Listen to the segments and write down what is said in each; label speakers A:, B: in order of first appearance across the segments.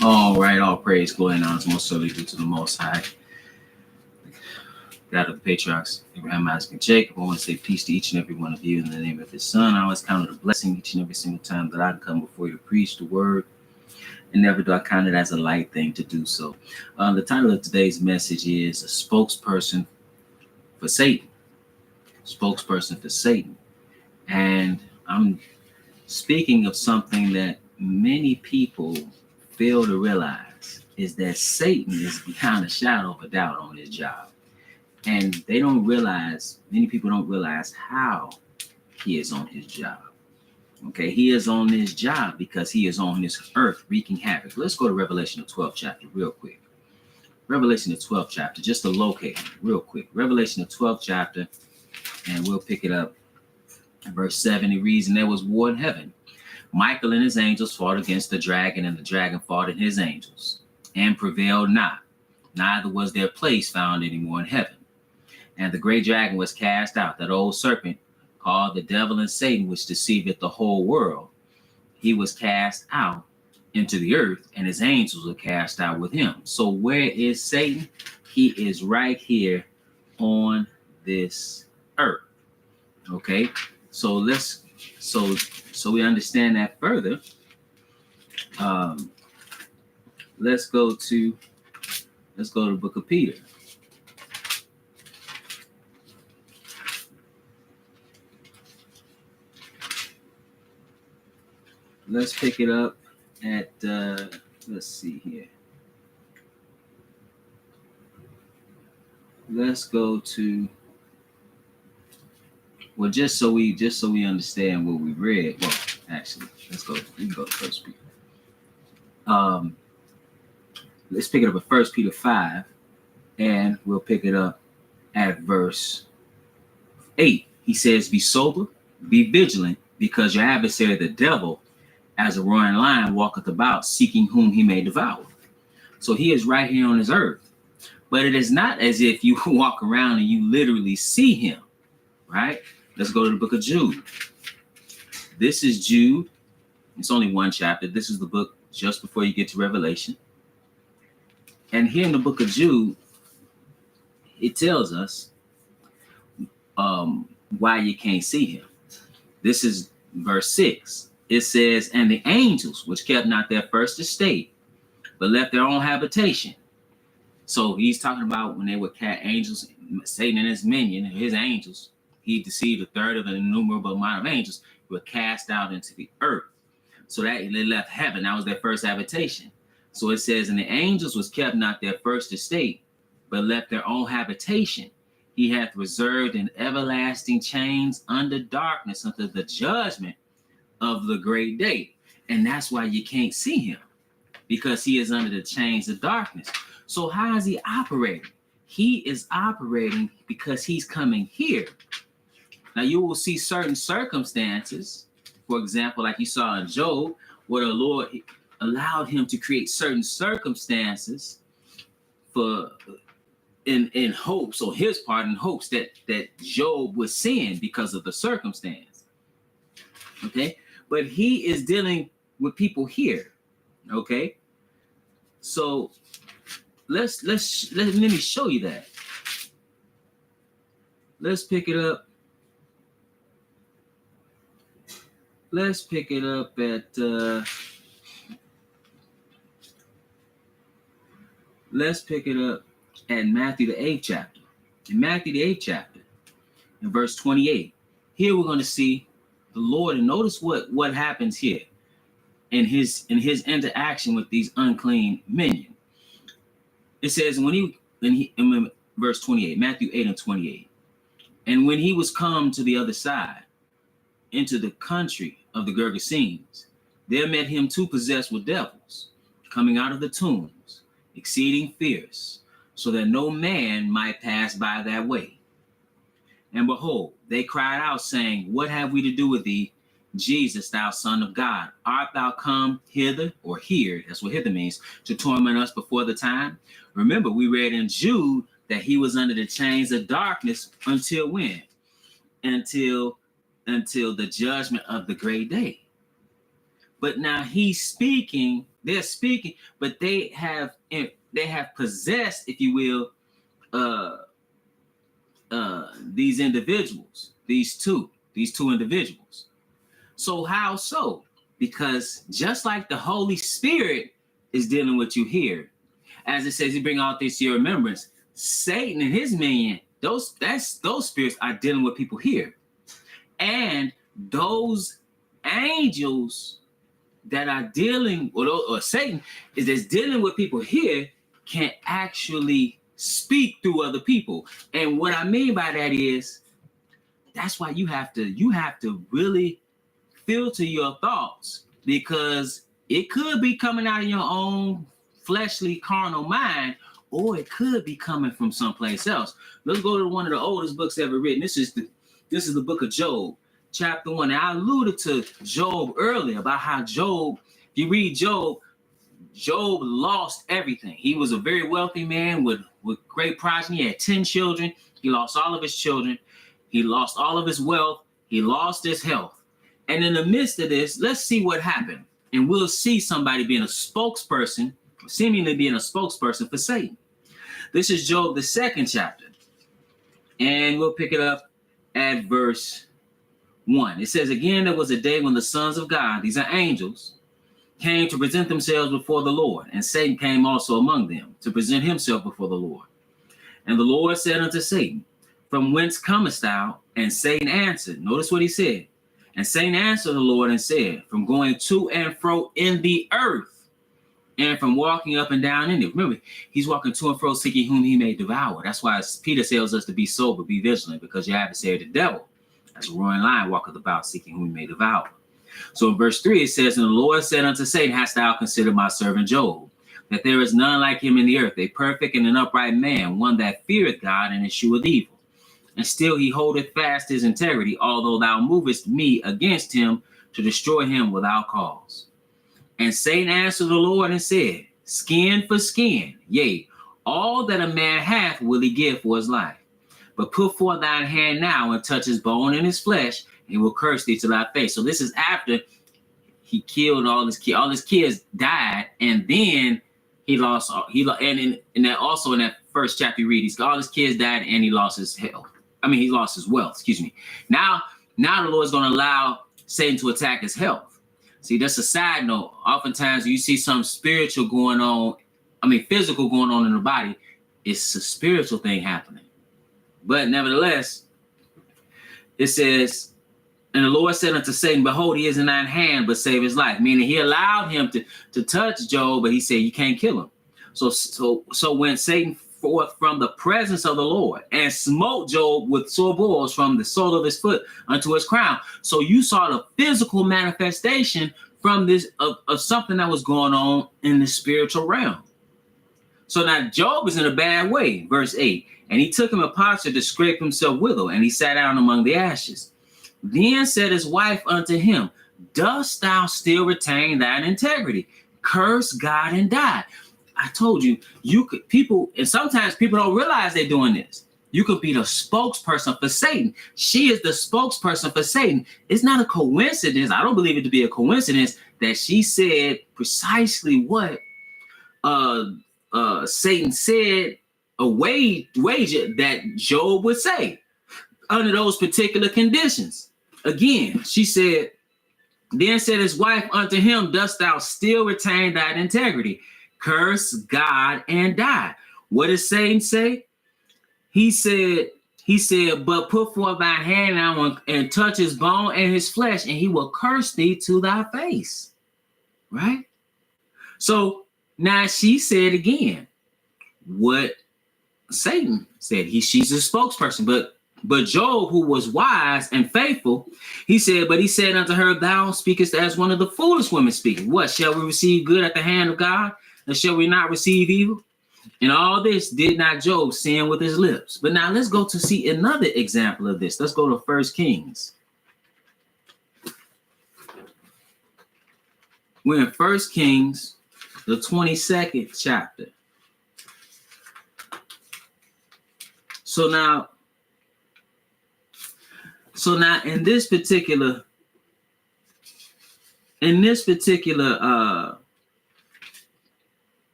A: All right, all praise, glory, and honor is most certainly due to the Most High, God of the patriarchs, Abraham, Isaac, and Jacob. I want to say peace to each and every one of you in the name of His Son. I always count it a blessing each and every single time that I come before you to preach the word, and never do I count it as a light thing to do so. The title of today's message is A Spokesperson for Satan. Spokesperson for Satan. And I'm speaking of something that many people fail to realize is that Satan is behind a shadow of a doubt on his job. And many people don't realize how he is on his job. Okay, he is on his job because he is on this earth wreaking havoc. Let's go to Revelation, the 12th chapter, real quick. Revelation, the 12th chapter, just to locate it real quick. Revelation, the 12th chapter, and we'll pick it up. Verse 7, it reads, "And there was war in heaven. Michael and his angels fought against the dragon, and the dragon fought and his angels, and prevailed not. Neither was their place found any more in heaven. And the great dragon was cast out, that old serpent called the devil and Satan, which deceiveth the whole world. He was cast out into the earth, and his angels were cast out with him." So where is Satan? He is right here on this earth. Okay, so we understand that further. Let's go to the book of Peter. Let's pick it up at let's see here. Let's go to, well, just so we understand what we read. Well, actually, we can go to 1 Peter. Let's pick it up at 1 Peter 5, and we'll pick it up at verse 8. He says, "Be sober, be vigilant, because your adversary the devil, as a roaring lion, walketh about, seeking whom he may devour." So he is right here on this earth. But it is not as if you walk around and you literally see him, right? Let's go to the book of Jude. This is Jude. It's only one chapter. This is the book just before you get to Revelation. And here in the book of Jude, it tells us why you can't see him. This is verse 6. It says, "And the angels, which kept not their first estate, but left their own habitation." So he's talking about when they were angels, Satan and his minion, his angels. He deceived a third of an innumerable amount of angels who were cast out into the earth. So that they left heaven. That was their first habitation. So it says, "And the angels was kept not their first estate, but left their own habitation. He hath reserved in everlasting chains under darkness unto the judgment of the great day." And that's why you can't see him, because he is under the chains of darkness. So how is he operating? He is operating because he's coming here. Now you will see certain circumstances, for example, like you saw in Job, where the Lord allowed him to create certain circumstances for in hopes, or his part in hopes that Job would sin because of the circumstance. Okay, but he is dealing with people here. Okay, so let me show you that. Let's pick it up. Let's pick it up at Matthew the 8th chapter. In Matthew the 8th chapter, in verse 28. Here we're going to see the Lord, and notice what happens here in his interaction with these unclean minions. It says, in verse 28, Matthew 8 and 28, "And when he was come to the other side, into the country of the Gergesenes, there met him two possessed with devils, coming out of the tombs, exceeding fierce, so that no man might pass by that way. And behold, they cried out, saying, What have we to do with thee, Jesus, thou Son of God? Art thou come hither," or here, that's what hither means, "to torment us before the time?" Remember, we read in Jude that he was under the chains of darkness until when? Until the judgment of the great day. But now he's speaking They're speaking, but they have possessed, if you will, these individuals, these two individuals. So how so? Because just like the Holy Spirit is dealing with you here, as it says, He bring all things to your remembrance. Satan and his minion, those spirits are dealing with people here, and those angels that are dealing, or Satan is dealing with people here, can actually speak through other people. And what I mean by that is, that's why you have to really filter your thoughts, because it could be coming out of your own fleshly carnal mind, or it could be coming from someplace else. Let's go to one of the oldest books ever written. This is the book of Job, chapter 1. Now, I alluded to Job earlier about how Job, if you read Job lost everything. He was a very wealthy man with great progeny. He had 10 children. He lost all of his children. He lost all of his wealth. He lost his health. And in the midst of this, let's see what happened. And we'll see somebody being a spokesperson, seemingly being a spokesperson for Satan. This is Job, the 2nd chapter. And we'll pick it up at verse 1. It says, again, there was a day when the sons of God, these are angels, came to present themselves before the Lord. And Satan came also among them to present himself before the Lord. And the Lord said unto Satan, from whence comest thou? And Satan answered. Notice what he said. And Satan answered the Lord and said, from going to and fro in the earth, and from walking up and down in it. Remember, he's walking to and fro, seeking whom he may devour. That's why Peter tells us to be sober, be vigilant, because your adversary, the devil, as a roaring lion, walketh about, seeking whom he may devour. So in verse 3, it says, and the Lord said unto Satan, hast thou considered my servant Job, that there is none like him in the earth, a perfect and an upright man, one that feareth God and escheweth evil. And still he holdeth fast his integrity, although thou movest me against him to destroy him without cause. And Satan answered the Lord and said, skin for skin, yea, all that a man hath will he give for his life. But put forth thine hand now and touch his bone and his flesh, and he will curse thee to thy face. So this is after he killed all his kids. All his kids died, and then he lost. And in that, also in that first chapter, you read, all his kids died, and he lost his health. He lost his wealth. Excuse me. Now the Lord's going to allow Satan to attack his health. See, that's a side note. Oftentimes, you see some spiritual going on. Physical going on in the body. It's a spiritual thing happening. But nevertheless, it says, and the Lord said unto Satan, behold, he is in thine hand, but save his life. Meaning he allowed him to touch Job, but he said, you can't kill him. So when Satan forth from the presence of the Lord and smote Job with sore boils from the sole of his foot unto his crown. So you saw the physical manifestation from this of something that was going on in the spiritual realm. So now Job is in a bad way. Verse 8, and he took him a potsherd to scrape himself withal, and he sat down among the ashes. Then said his wife unto him, dost thou still retain thine integrity? Curse God and die. I told you, and sometimes people don't realize they're doing this. You could be the spokesperson for Satan. She is the spokesperson for Satan. It's not a coincidence. I don't believe it to be a coincidence that she said precisely what Satan said, a wager that Job would say under those particular conditions. Again, she said, then said his wife unto him, dost thou still retain thine integrity? Curse God and die. What does Satan say? He said, but put forth thy hand now and touch his bone and his flesh, and he will curse thee to thy face. Right? So now she said again what Satan said. She's a spokesperson, but Job, who was wise and faithful, he said unto her, thou speakest as one of the foolish women speaking. What, shall we receive good at the hand of God? And shall we not receive evil? And all this did not Job sin with his lips. But now let's go to see another example of this. Let's go to 1 Kings. We're in 1 Kings, the 22nd chapter. So now in this particular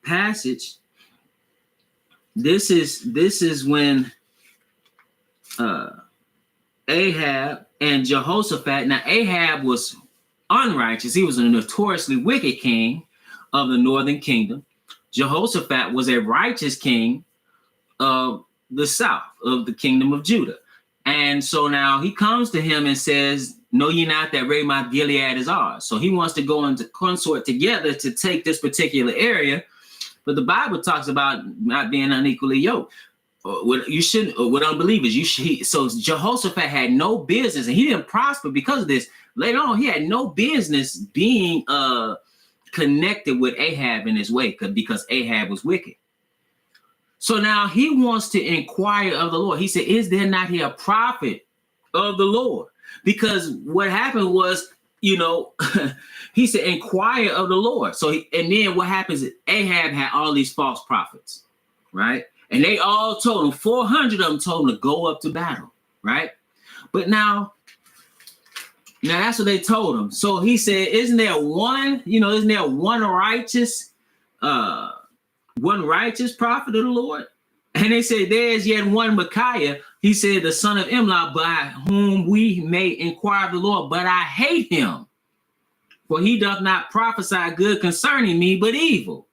A: passage, this is when Ahab and Jehoshaphat. Now Ahab was unrighteous. He was a notoriously wicked king of the northern kingdom. Jehoshaphat was a righteous king of the south, of the kingdom of Judah. And so now he comes to him and says, know ye not that Ramoth Gilead is ours? So he wants to go into consort together to take this particular area. But the Bible talks about not being unequally yoked. With unbelievers. So Jehoshaphat had no business, and he didn't prosper because of this. Later on, he had no business being connected with Ahab in his way, because Ahab was wicked. So now he wants to inquire of the Lord. He said, is there not here a prophet of the Lord? Because what happened was, he said, inquire of the Lord. So, and then what happens is Ahab had all these false prophets, right? And they all told him, 400 of them told him to go up to battle, right? But now that's what they told him. So he said, isn't there one righteous prophet of the Lord? And they said, there's yet one Micaiah. He said, the son of Imlah, by whom we may inquire of the Lord, but I hate him, for he doth not prophesy good concerning me, but evil.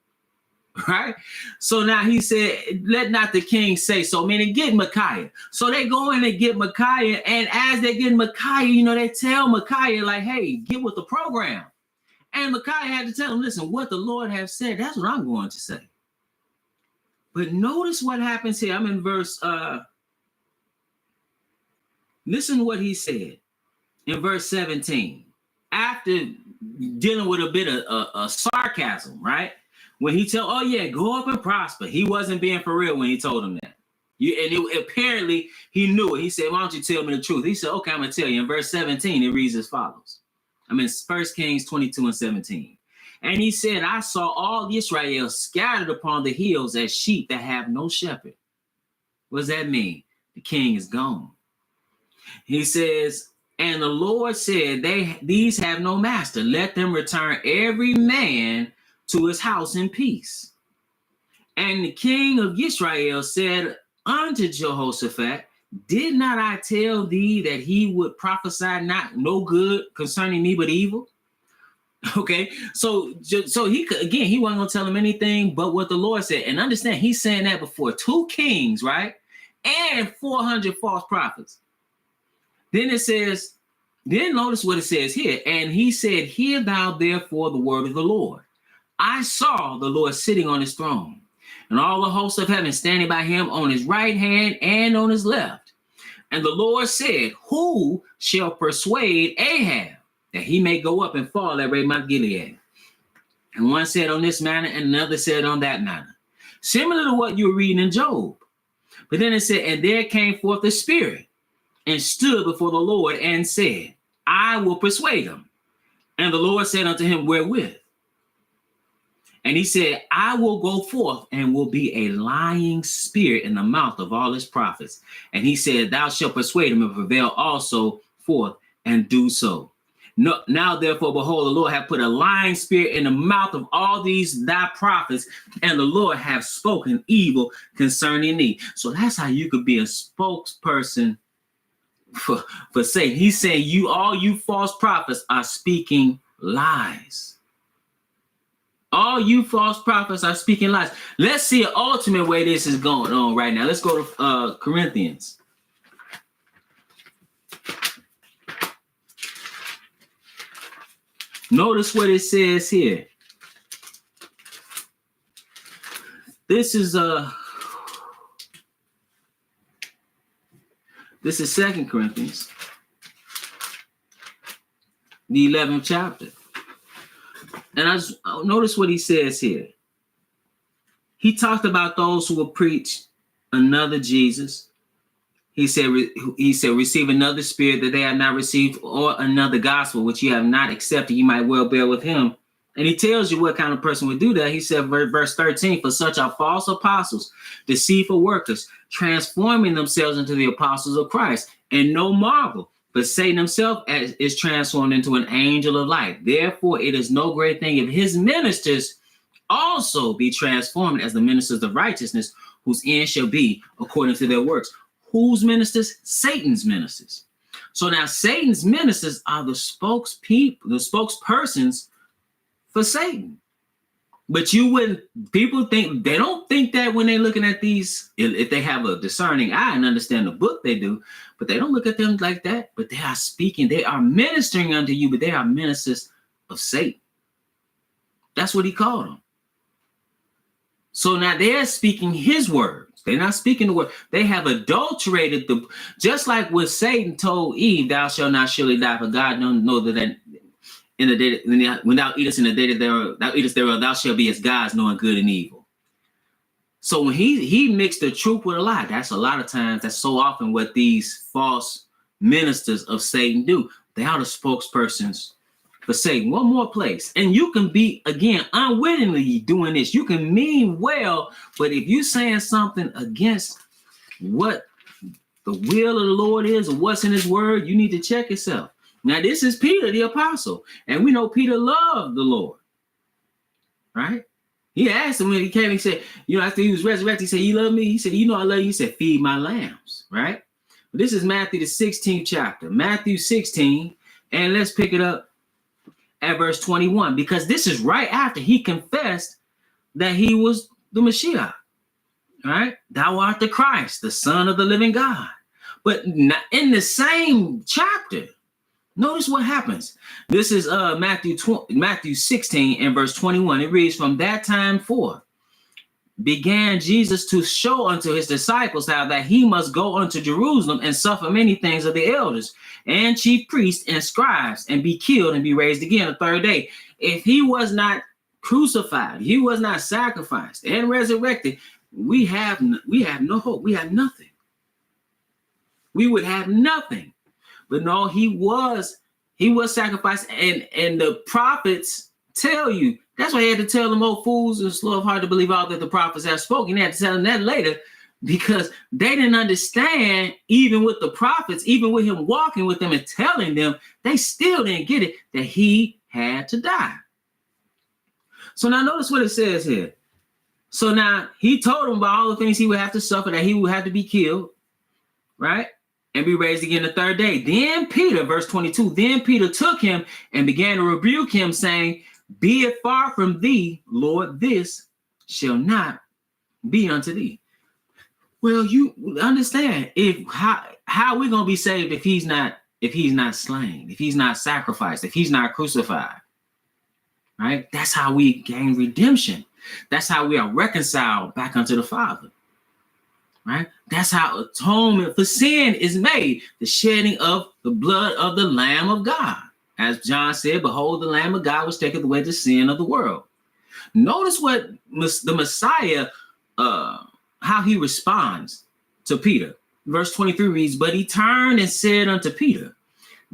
A: Right? So now he said, let not the king say so, meaning get Micaiah. So they go in and get Micaiah, and as they get Micaiah, they tell Micaiah, like, hey, get with the program. And Micaiah had to tell him, listen, what the Lord has said, that's what I'm going to say. But notice what happens here. I'm in verse, listen to what he said in verse 17. After dealing with a bit of sarcasm, right? When he tell, oh yeah, go up and prosper. He wasn't being for real when he told him that. Apparently he knew it. He said, why don't you tell me the truth? He said, okay, I'm going to tell you. In verse 17, it reads as follows. I'm in 1 Kings 22 and 17. And he said, I saw all Israel scattered upon the hills as sheep that have no shepherd. What does that mean? The king is gone. He says, and the Lord said, these have no master. Let them return every man to his house in peace. And the king of Israel said unto Jehoshaphat, did not I tell thee that he would prophesy no good concerning me, but evil? Okay, so he could, again, he wasn't gonna tell him anything but what the Lord said. And understand, he's saying that before 2 kings, right? And 400 false prophets. Then it says, then notice what it says here. And he said, hear thou therefore the word of the Lord. I saw the Lord sitting on his throne, and all the hosts of heaven standing by him on his right hand and on his left. And the Lord said, who shall persuade Ahab that he may go up and fall at Ramoth Gilead? And one said on this manner, and another said on that manner. Similar to what you were reading in Job. But then it said, and there came forth the Spirit and stood before the Lord and said, I will persuade him. And the Lord said unto him, wherewith? And he said, I will go forth and will be a lying spirit in the mouth of all his prophets. And he said, thou shalt persuade him and prevail also forth and do so. No, now, therefore, behold, the Lord hath put a lying spirit in the mouth of all these thy prophets, and the Lord hath spoken evil concerning thee. So that's how you could be a spokesperson for Satan. He's saying all you false prophets are speaking lies. All you false prophets are speaking lies. Let's see an ultimate way this is going on right now. Let's go to Corinthians. Notice what it says here. This is 2 Corinthians, the 11th chapter. And notice what he says here. He talked about those who will preach another Jesus. He said, receive another spirit that they have not received, or another gospel which you have not accepted, you might well bear with him. And he tells you what kind of person would do that. He said, verse 13, for such are false apostles, deceitful workers, transforming themselves into the apostles of Christ. And no marvel, but Satan himself is transformed into an angel of light. Therefore, it is no great thing if his ministers also be transformed as the ministers of righteousness, whose end shall be according to their works. Whose ministers? Satan's ministers. So now Satan's ministers are the spokespersons for Satan. But people they don't think that when they're looking at these, if they have a discerning eye and understand the book, they do, but they don't look at them like that. But they are speaking, they are ministering unto you, but they are ministers of Satan. That's what he called them. So now they're speaking his words. They're not speaking the word. They have adulterated just like when Satan told Eve, thou shalt not surely die, for God don't know that in the day when thou eatest in the day that thou eatest thereof, thou shalt be as gods, knowing good and evil. So when he mixed the truth with a lie, that's a lot of times, that's so often what these false ministers of Satan do. They are the spokespersons for Satan. One more place. And you can be, again, unwittingly doing this. You can mean well, but if you're saying something against what the will of the Lord is or what's in his word, you need to check yourself. Now, this is Peter, the apostle, and we know Peter loved the Lord, right? He asked him when he came, he said, after he was resurrected, he said, you love me? He said, I love you. He said, feed my lambs, right? But this is Matthew, the 16th chapter, Matthew 16, and let's pick it up at verse 21, because this is right after he confessed that he was the Messiah, right? Thou art the Christ, the Son of the living God. But in the same chapter, notice what happens. This is Matthew 16 and verse 21. It reads, from that time forth began Jesus to show unto his disciples how that he must go unto Jerusalem and suffer many things of the elders and chief priests and scribes, and be killed and be raised again the third day. If he was not crucified, he was not sacrificed and resurrected, we have no hope. We have nothing. We would have nothing. But no, he was sacrificed, and the prophets tell you. That's why he had to tell them, oh, fools and slow of heart to believe all that the prophets have spoken. He had to tell them that later, because they didn't understand, even with the prophets, even with him walking with them and telling them, they still didn't get it, that he had to die. So now notice what it says here. So now he told them about all the things he would have to suffer, that he would have to be killed, right? And be raised again the third day. Then Peter, verse 22, then Peter took him and began to rebuke him, saying, be it far from thee, Lord, this shall not be unto thee. Well, you understand, how we gonna be saved if he's not slain, if he's not sacrificed, if he's not crucified, right? That's how we gain redemption. That's how we are reconciled back unto the Father. Right? That's how atonement for sin is made, the shedding of the blood of the Lamb of God. As John said, behold, the Lamb of God which taketh away the sin of the world. Notice what the Messiah, how he responds to Peter. Verse 23 reads, but he turned and said unto Peter,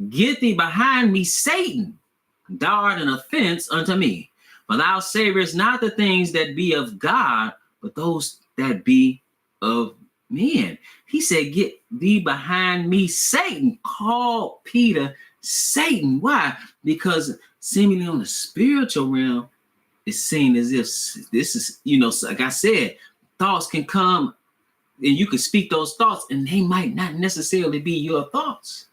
A: get thee behind me, Satan, thou art an offense unto me. For thou savorest not the things that be of God, but those that be of men. He said, get thee behind me, Satan. Called Peter Satan. Why? Because seemingly on the spiritual realm, it's seen as if this is, like I said, thoughts can come and you can speak those thoughts and they might not necessarily be your thoughts.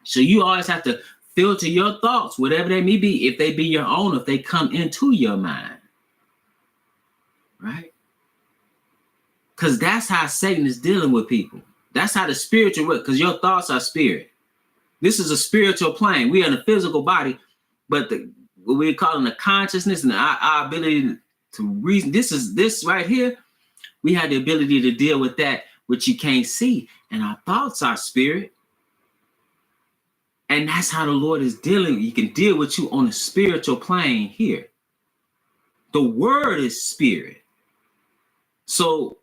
A: So you always have to filter your thoughts, whatever they may be, if they be your own, if they come into your mind, right? Because that's how Satan is dealing with people. That's how the spiritual works, because your thoughts are spirit. This is a spiritual plane. We are in a physical body, but what we're calling the consciousness and our ability to reason, this right here, we have the ability to deal with that which you can't see. And our thoughts are spirit. And that's how the Lord is dealing. He can deal with you on a spiritual plane here. The word is spirit. So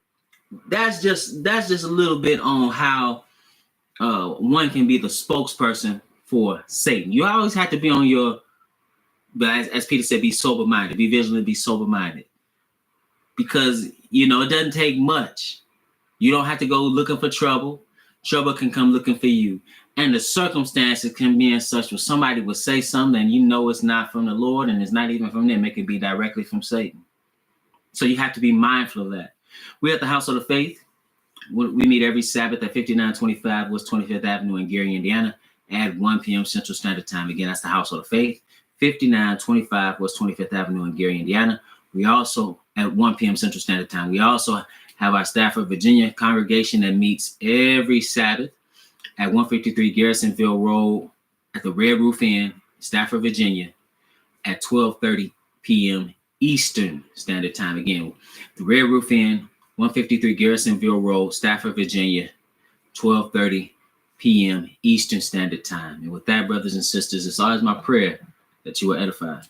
A: that's just a little bit on how one can be the spokesperson for Satan. You always have to be on your, but as Peter said, be sober-minded, be vigilant, be sober-minded. Because, it doesn't take much. You don't have to go looking for trouble. Trouble can come looking for you. And the circumstances can be in such where somebody will say something and you know it's not from the Lord and it's not even from them. It could be directly from Satan. So you have to be mindful of that. We're at the House of the Faith. We meet every Sabbath at 5925 West 25th Avenue in Gary, Indiana at 1 p.m. Central Standard Time. Again, that's the House of the Faith, 5925 West 25th Avenue in Gary, Indiana. We also, at 1 p.m. Central Standard Time, we also have our Stafford, Virginia congregation that meets every Sabbath at 153 Garrisonville Road at the Red Roof Inn, Stafford, Virginia, at 12:30 p.m. Eastern Standard Time. Again, the Red Roof Inn, 153 Garrisonville Road, Stafford, Virginia, 12:30 p.m. Eastern Standard Time. And with that, brothers and sisters, it's always my prayer that you are edified.